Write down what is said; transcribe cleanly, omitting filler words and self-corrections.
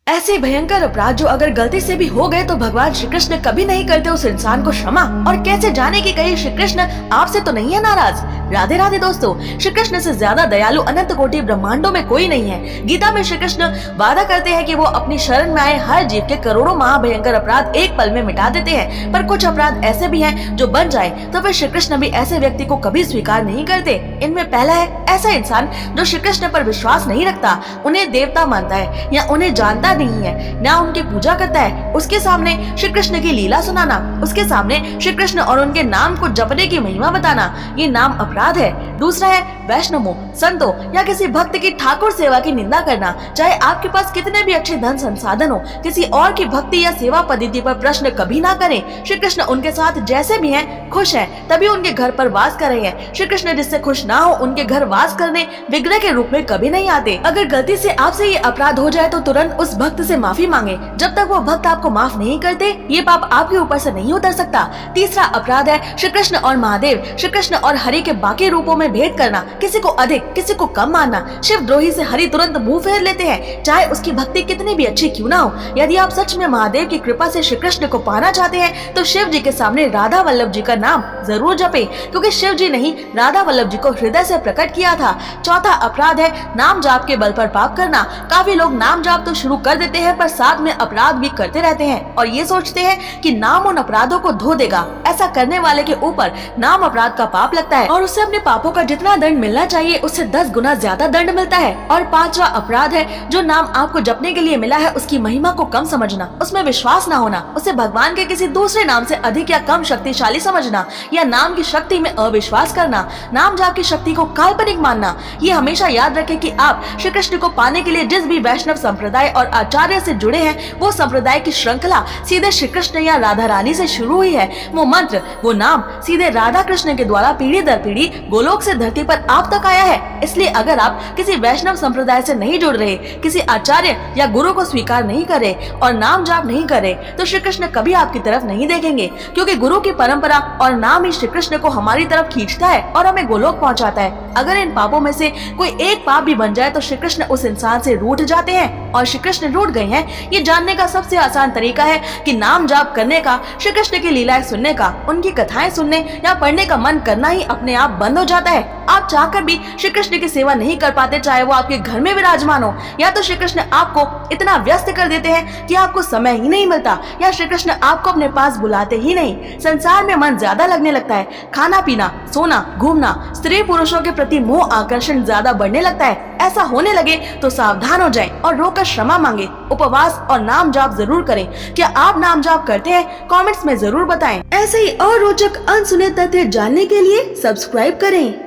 ऐसे भयंकर अपराध जो अगर गलती से भी हो गए तो भगवान श्री कृष्ण कभी नहीं करते उस इंसान को क्षमा। और कैसे जाने कि कहीं श्री कृष्ण आपसे तो नहीं है नाराज। राधे राधे दोस्तों, श्री कृष्ण से ज्यादा दयालु अनंत कोटि ब्रह्मांडों में कोई नहीं है। गीता में श्री कृष्ण वादा करते हैं कि वो अपनी शरण में आए हर जीव के करोड़ों महाभयंकर अपराध एक पल में मिटा देते हैं। पर कुछ अपराध ऐसे भी हैं जो बन जाए तो फिर श्री कृष्ण भी ऐसे व्यक्ति को कभी स्वीकार नहीं करते। इनमें पहला है ऐसा इंसान जो श्री कृष्ण पर विश्वास नहीं रखता, उन्हें देवता मानता है या उन्हें जानता नहीं है, ना उनकी पूजा करता है। उसके सामने श्री कृष्ण की लीला सुनाना, उसके सामने श्री कृष्ण और उनके नाम को जपने की महिमा बताना, ये नाम अपराध है। दूसरा है वैष्णवों, संतों या किसी भक्त की ठाकुर सेवा की निंदा करना। चाहे आपके पास कितने भी अच्छे धन संसाधन हो, किसी और की भक्ति या सेवा पद्धति पर प्रश्न कभी ना करें। श्री कृष्ण उनके साथ जैसे भी हैं खुश हैं, तभी उनके घर पर वास कर रहे हैं। श्री कृष्ण जिससे खुश ना हो उनके घर वास करने विग्रह के रूप में कभी नहीं आते। अगर गलती से आपसे ये अपराध हो जाए तो तुरंत उस भक्त से माफी मांगे। जब तक वो भक्त आपको माफ नहीं करते ये पाप आपके ऊपर से नहीं उतर सकता। तीसरा अपराध है श्री कृष्ण और महादेव, श्री कृष्ण और हरि के बाकी रूपों में भेद करना, किसी को अधिक किसी को कम मानना। शिव द्रोही से हरि तुरंत मुंह फेर लेते हैं, चाहे उसकी भक्ति कितनी भी अच्छी क्यों ना हो। यदि आप सच में महादेव की कृपा से श्री कृष्ण को पाना चाहते हैं तो शिव जी के सामने राधा वल्लभ जी का नाम जरूर जपे, क्योंकि शिव जी ने ही राधा वल्लभ जी को हृदय से प्रकट किया था। चौथा अपराध है नाम जाप के बल पर पाप करना। काफी लोग नाम जाप तो शुरू कर देते हैं पर साथ में अपराध भी करते रहते हैं और ये सोचते हैं कि नाम उन अपराधों को धो देगा। ऐसा करने वाले के ऊपर नाम अपराध का पाप लगता है और उसे अपने पापों का जितना दंड मिलना चाहिए उससे 10 गुना ज्यादा दंड मिलता है। और पांचवा अपराध है जो नाम आपको जपने के लिए मिला है उसकी महिमा को कम समझना, उसमें विश्वास न होना, उसे भगवान के किसी दूसरे नाम से अधिक या कम शक्तिशाली समझना या नाम की शक्ति में अविश्वास करना, नाम जाप की शक्ति को काल्पनिक मानना। ये हमेशा याद रखें कि आप श्री कृष्ण को पाने के लिए जिस भी वैष्णव संप्रदाय और आचार्य से जुड़े हैं वो संप्रदाय की श्रृंखला सीधे श्री कृष्ण या राधा रानी से शुरू हुई है। वो मंत्र वो नाम सीधे राधा कृष्ण के द्वारा पीढ़ी दर पीढ़ी गोलोक से धरती पर आप तक आया है। इसलिए अगर आप किसी वैष्णव संप्रदाय से नहीं जुड़ रहे, किसी आचार्य या गुरु को स्वीकार नहीं करे और नाम जाप नहीं करे तो श्री कृष्ण कभी आपकी तरफ नहीं देखेंगे, क्योंकि गुरु की परंपरा और नाम ही श्री कृष्ण को हमारी तरफ खींचता है और हमें गोलोक पहुंचाता है। अगर इन पापों में से कोई एक पाप भी बन जाए तो श्री कृष्ण उस इंसान से रूठ जाते हैं। और श्री कृष्ण रूठ गए हैं ये जानने का सबसे आसान तरीका है कि नाम जाप करने का, श्री कृष्ण की लीलाएं सुनने का, उनकी कथाएं सुनने या पढ़ने का मन करना ही अपने आप बंद हो जाता है। आप चाहकर भी श्री कृष्ण की सेवा नहीं कर पाते, चाहे वो आपके घर में विराजमान हो, या तो श्री कृष्ण आपको इतना व्यस्त कर देते हैं कि आपको समय ही नहीं मिलता, या श्री कृष्ण आपको अपने पास बुलाते ही नहीं। संसार में मन ज्यादा लगने लगता है, खाना पीना सोना घूमना, स्त्री पुरुषों के प्रति मोह आकर्षण ज्यादा बढ़ने लगता है। ऐसा होने लगे तो सावधान हो जाएं और रोकर क्षमा मांगे, उपवास और नाम जाप जरूर करें। क्या आप नाम जाप करते हैं? कमेंट्स में जरूर बताएं। ऐसे ही और रोचक अनसुने तथ्य जानने के लिए सब्सक्राइब करें।